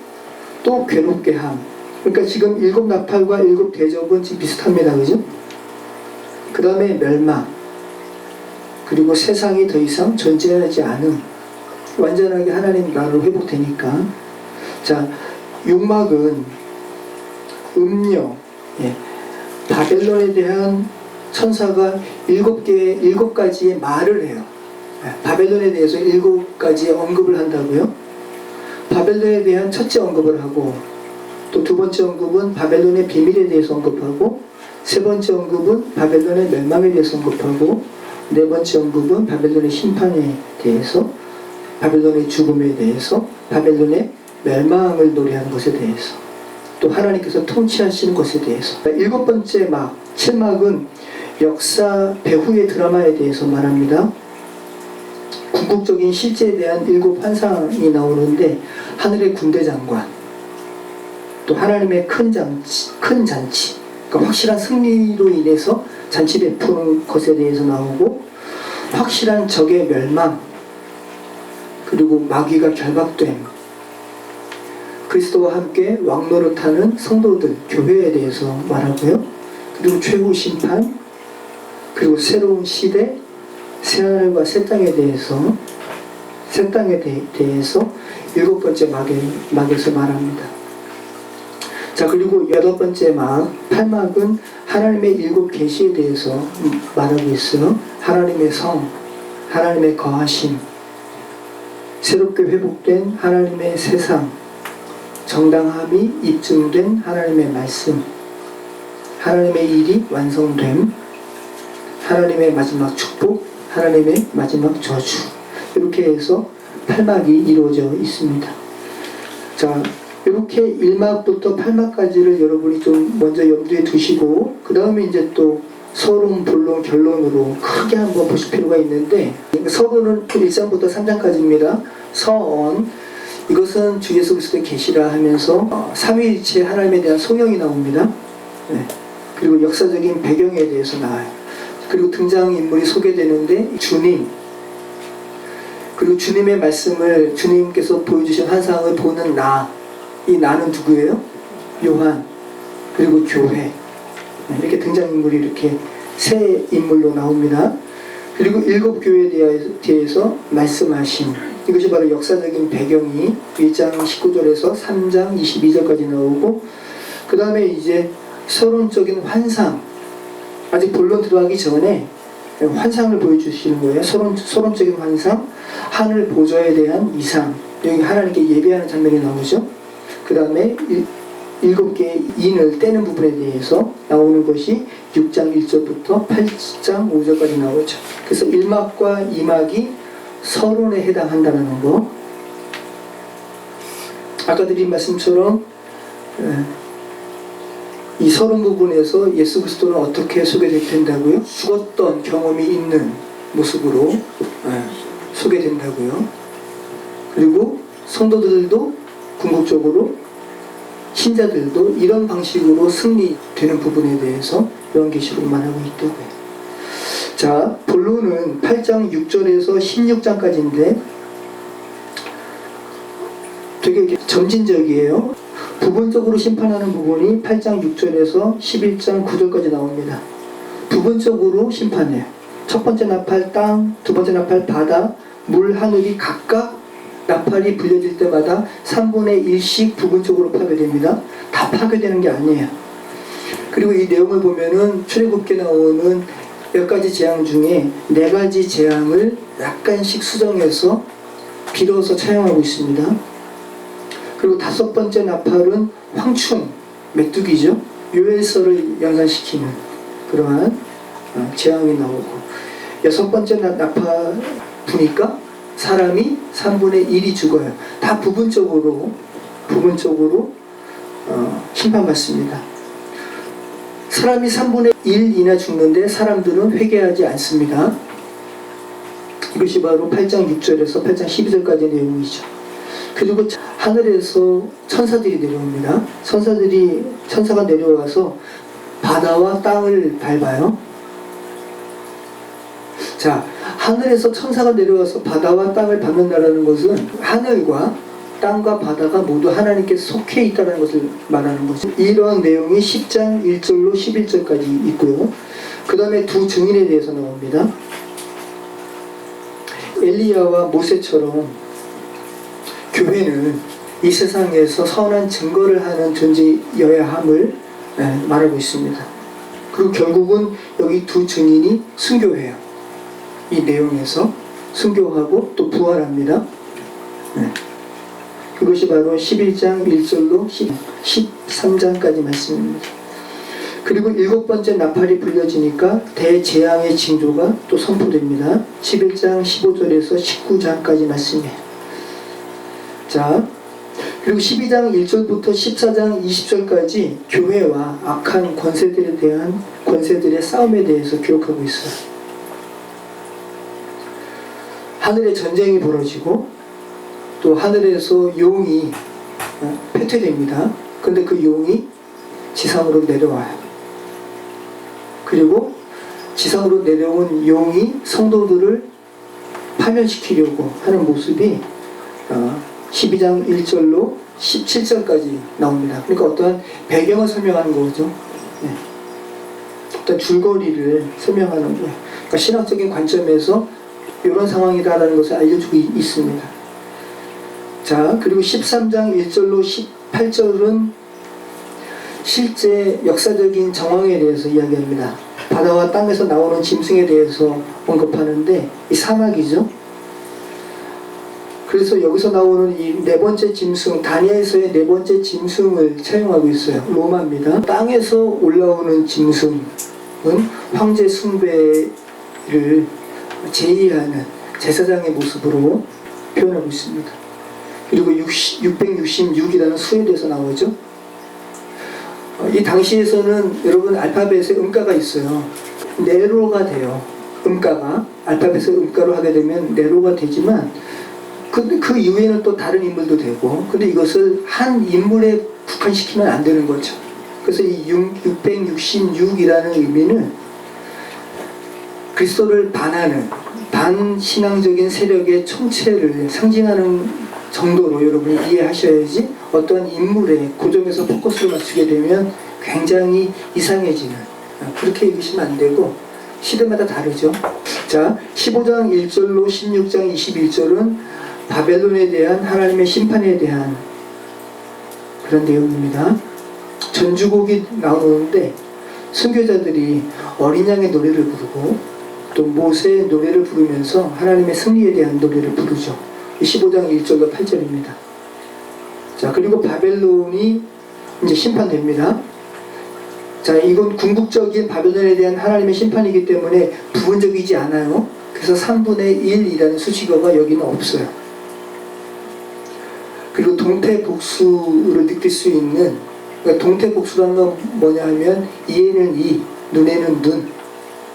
또 괴롭게 함. 그러니까 지금 7 나팔과 7 대접은 지금 비슷합니다. 그죠? 그 다음에 멸망, 그리고 세상이 더 이상 존재하지 않음. 완전하게 하나님 나라로 회복되니까. 자, 6막은 음녀, 바벨론에 대한 천사가 7가지의 말을 해요. 바벨론에 대해서 7가지의 언급을 한다고요. 바벨론에 대한 첫째 언급을 하고, 또 두 번째 언급은 바벨론의 비밀에 대해서 언급하고, 세 번째 언급은 바벨론의 멸망에 대해서 언급하고, 네 번째 언급은 바벨론의 심판에 대해서, 바벨론의 죽음에 대해서, 바벨론의 멸망을 노래하는 것에 대해서, 또 하나님께서 통치하시는 것에 대해서. 7번째 막, 7막은 역사 배후의 드라마에 대해서 말합니다. 궁극적인 실제에 대한 7 환상이 나오는데, 하늘의 군대 장관, 또 하나님의 큰 잔치, 그러니까 확실한 승리로 인해서 잔치 베푸는 것에 대해서 나오고, 확실한 적의 멸망, 그리고 마귀가 결박됨, 그리스도와 함께 왕노릇하는 성도들, 교회에 대해서 말하고요. 그리고 최후 심판, 그리고 새로운 시대, 새하늘과 새 땅에 대해서, 새 땅에 대해서 7번째 막에서 말합니다. 자, 그리고 8번째 막, 8막은 하나님의 7 계시에 대해서 말하고 있어요. 하나님의 성, 하나님의 거하심, 새롭게 회복된 하나님의 세상, 정당함이 입증된 하나님의 말씀, 하나님의 일이 완성됨, 하나님의 마지막 축복, 하나님의 마지막 저주. 이렇게 해서 8막이 이루어져 있습니다. 자, 이렇게 1막부터 8막까지를 여러분이 좀 먼저 염두에 두시고, 그 다음에 이제 또 서론, 본론, 결론으로 크게 한번 보실 필요가 있는데, 서론은 1장부터 3장까지입니다. 서언, 이것은 주 예수 그리스도의 계시라 하면서 삼위일체 하나님에 대한 소명이 나옵니다. 네. 그리고 역사적인 배경에 대해서 나와요. 그리고 등장인물이 소개되는데 주님, 그리고 주님의 말씀을, 주님께서 보여주신 환상을 보는 나, 이 나는 누구예요? 요한, 그리고 교회. 이렇게 등장인물이 이렇게 세 인물로 나옵니다. 그리고 7교회에 대해서 말씀하신, 이것이 바로 역사적인 배경이 1장 19절에서 3장 22절까지 나오고, 그 다음에 이제 서론적인 환상, 아직 본론 들어가기 전에 환상을 보여주시는 거예요. 서론적인 환상, 하늘 보좌에 대한 이상, 여기 하나님께 예배하는 장면이 나오죠. 그 다음에 7개의 인을 떼는 부분에 대해서 나오는 것이 6장 1절부터 8장 5절까지 나오죠. 그래서 1막과 2막이 서론에 해당한다는 거. 아까 드린 말씀처럼 이 서론 부분에서 예수 그리스도는 어떻게 소개될 텐다고요? 죽었던 경험이 있는 모습으로 소개된다고요. 그리고 성도들도 궁극적으로 신자들도 이런 방식으로 승리되는 부분에 대해서 요한계시록을 말하고 있다고요. 자, 본론은 8장 6절에서 16장까지인데 되게 점진적이에요. 부분적으로 심판하는 부분이 8장 6절에서 11장 9절까지 나옵니다. 부분적으로 심판해요. 첫 번째 나팔 땅, 두 번째 나팔 바다, 물, 하늘이 각각 나팔이 불려질 때마다 3분의 1씩 부분적으로 파괴됩니다. 다 파괴되는 게 아니에요. 그리고 이 내용을 보면은 출애굽기에 나오는 몇 가지 재앙 중에 4가지 재앙을 약간씩 수정해서 빌어서 차용하고 있습니다. 그리고 5번째 나팔은 황충, 메뚜기죠. 요엘서를 연상시키는 그러한 재앙이 나오고, 6번째 나팔 부니까 사람이 3분의 1이 죽어요. 다 부분적으로 심판받습니다. 사람이 3분의 1이나 죽는데 사람들은 회개하지 않습니다. 이것이 바로 8장 6절에서 8장 12절까지의 내용이죠. 그리고 하늘에서 천사들이 내려옵니다. 천사가 내려와서 바다와 땅을 밟아요. 자, 하늘에서 천사가 내려와서 바다와 땅을 밟는다는 것은 하늘과 땅과 바다가 모두 하나님께 속해 있다는 것을 말하는 거죠. 이러한 내용이 10장 1절로 11절까지 있고요. 그 다음에 두 증인에 대해서 나옵니다. 엘리야와 모세처럼 교회는 이 세상에서 선한 증거를 하는 존재여야 함을 말하고 있습니다. 그리고 결국은 여기 두 증인이 순교해요. 이 내용에서 순교하고 또 부활합니다. 그것이 바로 11장 1절로 13장까지 말씀입니다. 그리고 7번째 나팔이 불려지니까 대재앙의 징조가 또 선포됩니다. 11장 15절에서 19장까지 말씀이에요. 자, 그리고 12장 1절부터 14장 20절까지 교회와 악한 권세들에 대한 권세들의 싸움에 대해서 기록하고 있어요. 하늘에 전쟁이 벌어지고 또 하늘에서 용이 패퇴됩니다. 근데 그 용이 지상으로 내려와요. 그리고 지상으로 내려온 용이 성도들을 파멸시키려고 하는 모습이 12장 1절로 17절까지 나옵니다. 그러니까 어떠한 배경을 설명하는 거죠. 어떤 줄거리를 설명하는 거예요. 그러니까 신학적인 관점에서 이런 상황이다라는 것을 알려주고 있습니다. 자, 그리고 13장 1절로 18절은 실제 역사적인 정황에 대해서 이야기합니다. 바다와 땅에서 나오는 짐승에 대해서 언급하는데 이 사막이죠. 그래서 여기서 나오는 이 4번째 짐승, 다니엘서의 4번째 짐승을 차용하고 있어요. 로마입니다. 땅에서 올라오는 짐승은 황제 숭배를 제의하는 제사장의 모습으로 표현하고 있습니다. 그리고 666이라는 수에 대해서 나오죠. 이 당시에서는 여러분 알파벳에 음가가 있어요. 네로가 돼요. 음가가 알파벳을 음가로 하게 되면 네로가 되지만 그 이후에는 또 다른 인물도 되고, 근데 이것을 한 인물에 국한시키면 안 되는 거죠. 그래서 이 666이라는 의미는 그리스도를 반하는 반신앙적인 세력의 총체를 상징하는 정도로 여러분이 이해하셔야지, 어떠한 인물에 고정해서 포커스를 맞추게 되면 굉장히 이상해지는, 그렇게 읽으시면 안 되고, 시대마다 다르죠. 자, 15장 1절로 16장 21절은 바벨론에 대한 하나님의 심판에 대한 그런 내용입니다. 전주곡이 나오는데 선교자들이 어린 양의 노래를 부르고 또 모세의 노래를 부르면서 하나님의 승리에 대한 노래를 부르죠. 15장 1절로 8절입니다. 자, 그리고 바벨론이 이제 심판됩니다. 자, 이건 궁극적인 바벨론에 대한 하나님의 심판이기 때문에 부분적이지 않아요. 그래서 3분의 1이라는 수식어가 여기는 없어요. 그리고 동태복수를 느낄 수 있는, 그러니까 동태복수라는 건 뭐냐 하면 이에는 이, 눈에는 눈,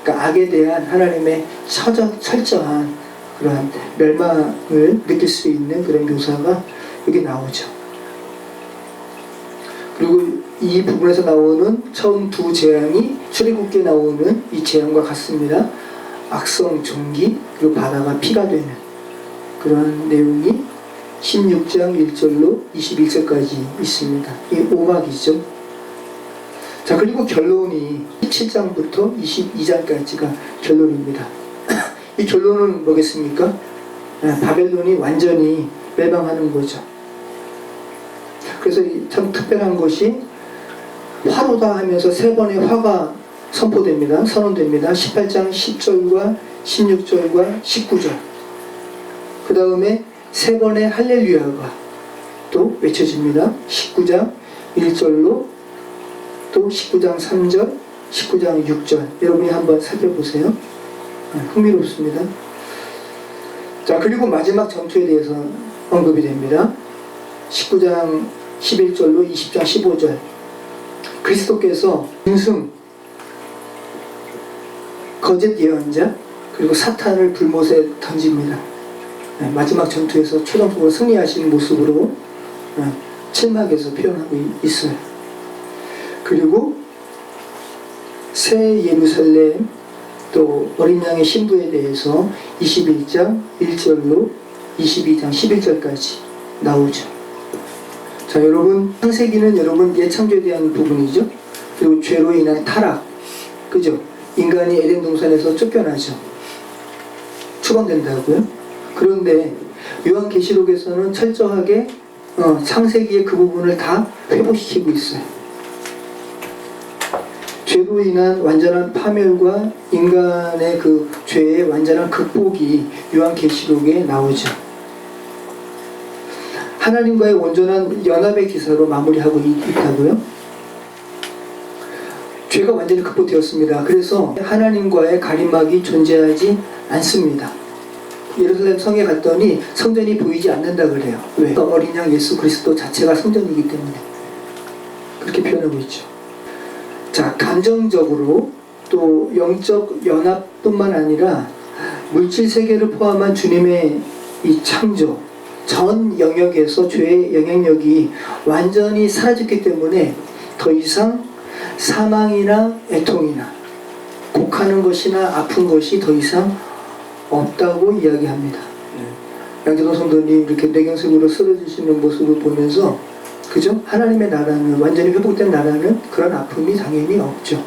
그러니까 악에 대한 하나님의 철저한 그러한 멸망을 느낄 수 있는 그런 묘사가 여기 나오죠. 그리고 이 부분에서 나오는 처음 두 재앙이 출애굽기에 나오는 이 재앙과 같습니다. 악성 종기, 그리고 바다가 피가 되는 그런 내용이 16장 1절로 21절까지 있습니다. 이 오막이죠. 자, 그리고 결론이 17장부터 22장까지가 결론입니다. 이 결론은 뭐겠습니까? 바벨론이 완전히 멸망하는 거죠. 그래서 참 특별한 것이 화로다 하면서 세 번의 화가 선포됩니다. 선언됩니다. 18장 10절과 16절과 19절. 그 다음에 세 번의 할렐루야가 또 외쳐집니다. 19장 1절로 또 19장 3절, 19장 6절. 여러분이 한번 살펴보세요. 흥미롭습니다. 자, 그리고 마지막 전투에 대해서 언급이 됩니다. 19장 11절로 20장 15절. 그리스도께서 짐승, 거짓 예언자, 그리고 사탄을 불못에 던집니다. 마지막 전투에서 최종적으로 승리하신 모습으로 7막에서 표현하고 있어요. 그리고 새 예루살렘, 또 어린 양의 신부에 대해서 21장 1절로 22장 11절까지 나오죠. 자, 여러분, 창세기는 여러분 예창조에 대한 부분이죠. 그리고 죄로 인한 타락, 그죠? 인간이 에덴 동산에서 쫓겨나죠. 추방된다고요. 그런데 요한계시록에서는 철저하게 창세기의 그 부분을 다 회복시키고 있어요. 죄로 인한 완전한 파멸과 인간의 그 죄의 완전한 극복이 요한계시록에 나오죠. 하나님과의 온전한 연합의 기사로 마무리하고 있다고요. 죄가 완전히 극복되었습니다. 그래서 하나님과의 가림막이 존재하지 않습니다. 예루살렘 성에 갔더니 성전이 보이지 않는다 그래요. 왜? 어린 양 예수 그리스도 자체가 성전이기 때문에 그렇게 표현하고 있죠. 자, 감정적으로 또 영적 연합뿐만 아니라 물질 세계를 포함한 주님의 이 창조 전 영역에서 죄의 영향력이 완전히 사라졌기 때문에 더 이상 사망이나 애통이나 곡하는 것이나 아픈 것이 더 이상 없다고 이야기합니다. 양재동 성도님 이렇게 뇌경색으로 쓰러지시는 모습을 보면서, 그죠? 하나님의 나라는, 완전히 회복된 나라는 그런 아픔이 당연히 없죠.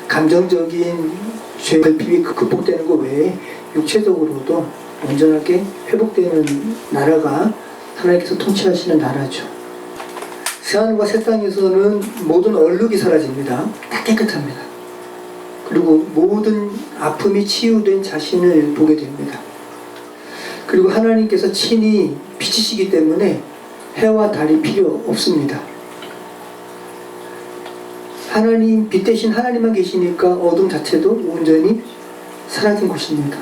감정적인 죄 결핍이 극복되는 것 외에 육체적으로도 온전하게 회복되는 나라가 하나님께서 통치하시는 나라죠. 새하늘과 새 땅에서는 모든 얼룩이 사라집니다. 다 깨끗합니다. 그리고 모든 아픔이 치유된 자신을 보게 됩니다. 그리고 하나님께서 친히 비치시기 때문에 해와 달이 필요 없습니다. 하나님, 빛 대신 하나님만 계시니까 어둠 자체도 온전히 사라진 것입니다.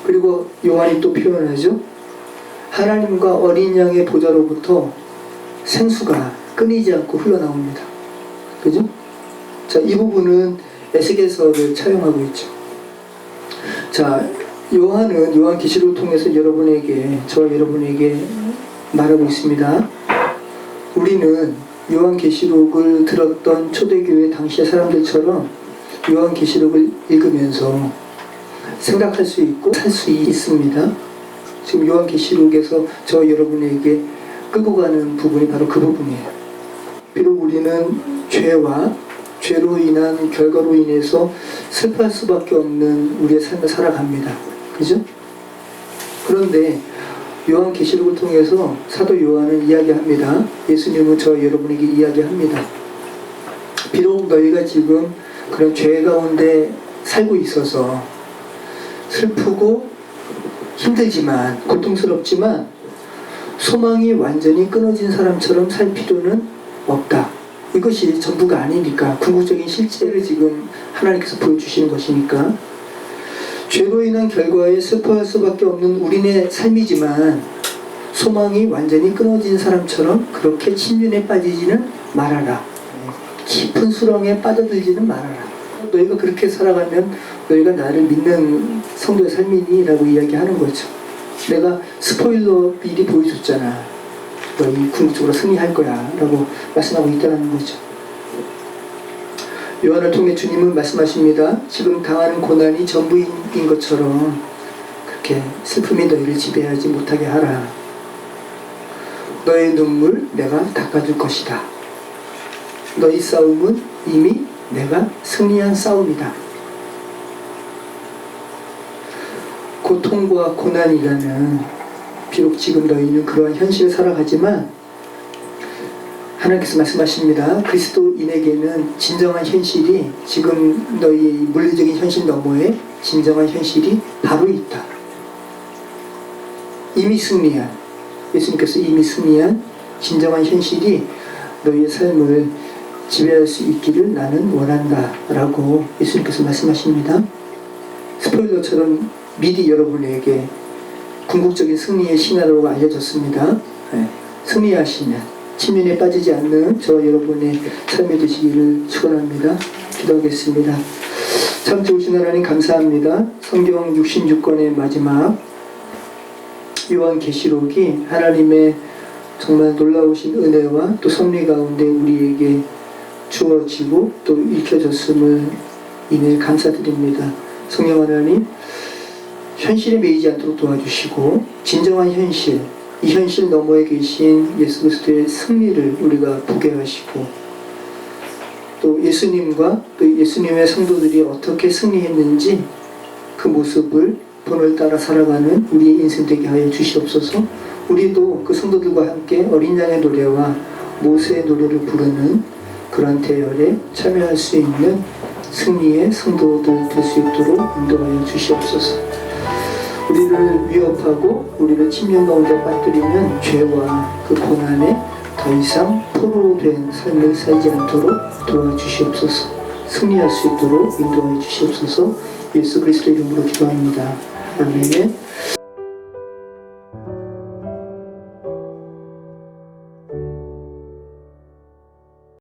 그리고 요한이 또 표현하죠. 하나님과 어린 양의 보좌로부터 생수가 끊이지 않고 흘러나옵니다. 그죠? 자, 이 부분은 에스겔서를 차용하고 있죠. 자, 요한은 요한계시록을 통해서 여러분에게, 저와 여러분에게 말하고 있습니다. 우리는 요한계시록을 들었던 초대교회 당시의 사람들처럼 요한계시록을 읽으면서 생각할 수 있고 살 수 있습니다. 지금 요한계시록에서 저 여러분에게 끌고 가는 부분이 바로 그 부분이에요. 비록 우리는 죄와 죄로 인한 결과로 인해서 슬퍼할 수밖에 없는 우리의 삶을 살아갑니다. 그죠? 그런데 요한계시록을 통해서 사도 요한은 이야기합니다. 예수님은 저 여러분에게 이야기합니다. 비록 너희가 지금 그런 죄 가운데 살고 있어서 슬프고 힘들지만, 고통스럽지만 소망이 완전히 끊어진 사람처럼 살 필요는 없다. 이것이 전부가 아니니까, 궁극적인 실제를 지금 하나님께서 보여주시는 것이니까, 죄로 인한 결과에 슬퍼할 수밖에 없는 우리의 삶이지만 소망이 완전히 끊어진 사람처럼 그렇게 침륜에 빠지지는 말아라. 깊은 수렁에 빠져들지는 말아라. 너희가 그렇게 살아가면 너희가 나를 믿는 성도의 삶이니? 라고 이야기하는 거죠. 내가 스포일러 미리 보여줬잖아. 너희 궁극적으로 승리할 거야 라고 말씀하고 있다는 거죠. 요한을 통해 주님은 말씀하십니다. 지금 당하는 고난이 전부인 것처럼 그렇게 슬픔이 너희를 지배하지 못하게 하라. 너의 눈물 내가 닦아줄 것이다. 너희 싸움은 이미 내가 승리한 싸움이다. 고통과 고난이라는, 비록 지금 너희는 그러한 현실을 살아가지만 하나님께서 말씀하십니다. 그리스도인에게는 진정한 현실이, 지금 너희의 물리적인 현실 너머에 진정한 현실이 바로 있다. 이미 승리한, 예수님께서 이미 승리한 진정한 현실이 너희의 삶을 지배할 수 있기를 나는 원한다 라고 예수님께서 말씀하십니다. 스포일러처럼 미리 여러분에게 궁극적인 승리의 신화로 알려졌습니다. 승리하시는, 침륜에 빠지지 않는 저 여러분의 삶이 되시기를 축원합니다. 기도하겠습니다. 참 좋으신 하나님 감사합니다. 성경 66권의 마지막 요한계시록이 하나님의 정말 놀라우신 은혜와 또 섭리 가운데 우리에게 주어지고 또 읽혀졌음을 인해 감사드립니다. 성령 하나님, 현실에 매이지 않도록 도와주시고 진정한 현실, 이 현실 너머에 계신 예수 그리스도의 승리를 우리가 보게 하시고, 또 예수님과 또 예수님의 성도들이 어떻게 승리했는지 그 모습을 본을 따라 살아가는 우리의 인생 되게 하여 주시옵소서. 우리도 그 성도들과 함께 어린 양의 노래와 모세의 노래를 부르는 그런 대열에 참여할 수 있는 승리의 성도들 될 수 있도록 인도하여 주시옵소서. 우리를 위협하고 우리를 침륜 가운데 빠뜨리는 죄와 그 고난에 더 이상 포로된 삶을 살지 않도록 도와주시옵소서. 승리할 수 있도록 인도하여 주시옵소서. 예수 그리스도의 이름으로 기도합니다. 아멘.